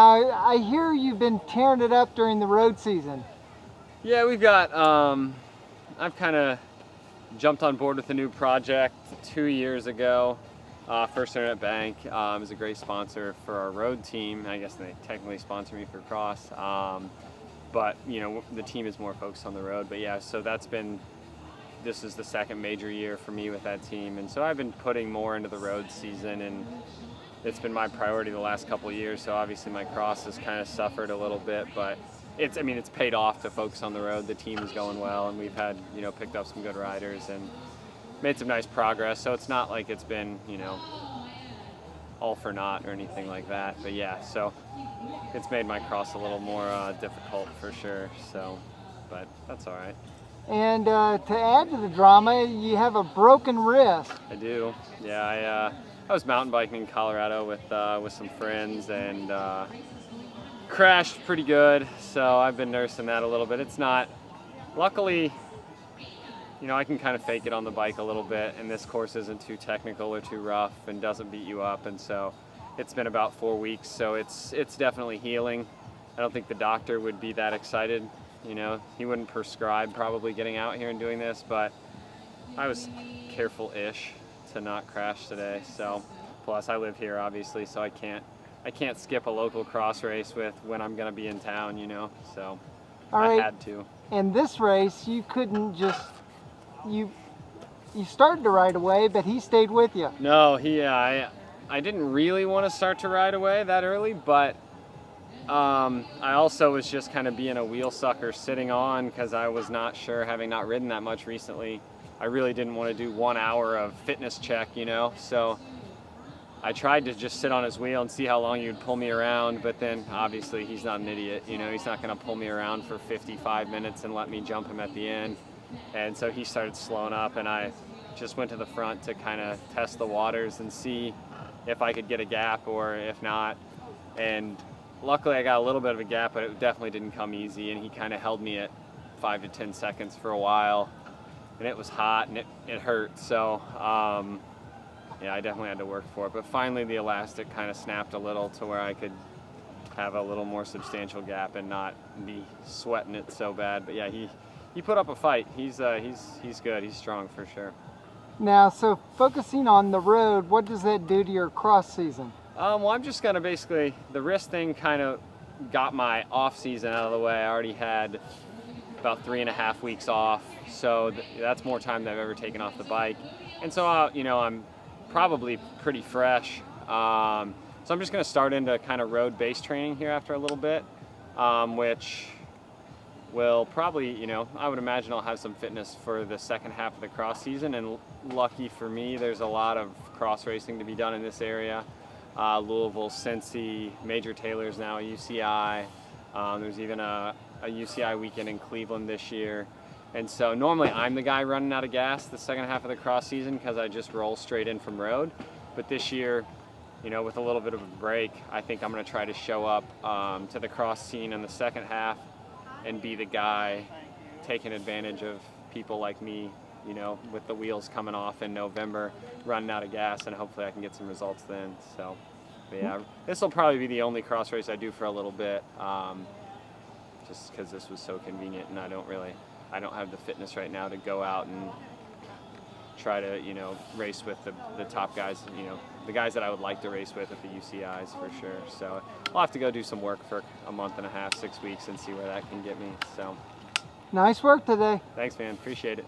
Now, I hear you've been tearing it up during the road season. Yeah, we've got, I've kind of jumped on board with a new project 2 years ago. First Internet Bank is a great sponsor for our road team. I guess they technically sponsor me for cross. But, you know, the team is more focused on the road. But yeah, so this is the second major year for me with that team. And so I've been putting more into the road season, and it's been my priority the last couple of years. So obviously my cross has kind of suffered a little bit, but it's paid off to focus on the road. The team is going well, and we've had, picked up some good riders and made some nice progress. So it's not like it's been, all for naught or anything like that. But yeah, so it's made my cross a little more difficult for sure. So, but that's all right. And to add to the drama, you have a broken wrist. I do. Yeah, I was mountain biking in Colorado with some friends and crashed pretty good. So I've been nursing that a little bit. It's not, luckily, I can kind of fake it on the bike a little bit, and this course isn't too technical or too rough and doesn't beat you up. And so it's been about 4 weeks, so it's definitely healing. I don't think the doctor would be that excited. He wouldn't prescribe probably getting out here and doing this, but I was careful-ish to not crash today. So, plus I live here obviously, so I can't skip a local cross race with when I'm gonna be in town, so All right. I had to. In this race, you couldn't just, you started to ride away, but he stayed with you. No, I didn't really want to start to ride away that early, but I also was just kind of being a wheel sucker sitting on because I was not sure, having not ridden that much recently. I really didn't want to do 1 hour of fitness check, so I tried to just sit on his wheel and see how long he would pull me around, but then obviously he's not an idiot, he's not going to pull me around for 55 minutes and let me jump him at the end. And so he started slowing up, and I just went to the front to kind of test the waters and see if I could get a gap or if not. And luckily I got a little bit of a gap, but it definitely didn't come easy, and he kind of held me at 5 to 10 seconds for a while, and it was hot and it hurt. So yeah, I definitely had to work for it, but finally the elastic kind of snapped a little to where I could have a little more substantial gap and not be sweating it so bad. But yeah, he put up a fight. He's good. He's strong for sure. Now, so focusing on the road, what does that do to your cross season? Well, I'm just gonna basically, the wrist thing kind of got my off season out of the way. I already had about 3.5 weeks off, so that's more time than I've ever taken off the bike. And so, I'm probably pretty fresh. So I'm just gonna start into kind of road-based training here after a little bit, which will probably, I would imagine I'll have some fitness for the second half of the cross season. And lucky for me, there's a lot of cross racing to be done in this area. Louisville, Cincy, Major Taylor's now, UCI. There's even a UCI weekend in Cleveland this year. And so normally I'm the guy running out of gas the second half of the cross season because I just roll straight in from road. But this year, with a little bit of a break, I think I'm going to try to show up to the cross scene in the second half and be the guy taking advantage of people like me, with the wheels coming off in November, running out of gas, and hopefully I can get some results then. So, but yeah, this will probably be the only cross race I do for a little bit, just because this was so convenient, and I don't have the fitness right now to go out and try to, race with the top guys, the guys that I would like to race with at the UCIs for sure. So I'll have to go do some work for a month and a half, 6 weeks, and see where that can get me. So Nice work today. thanks, man. Appreciate it.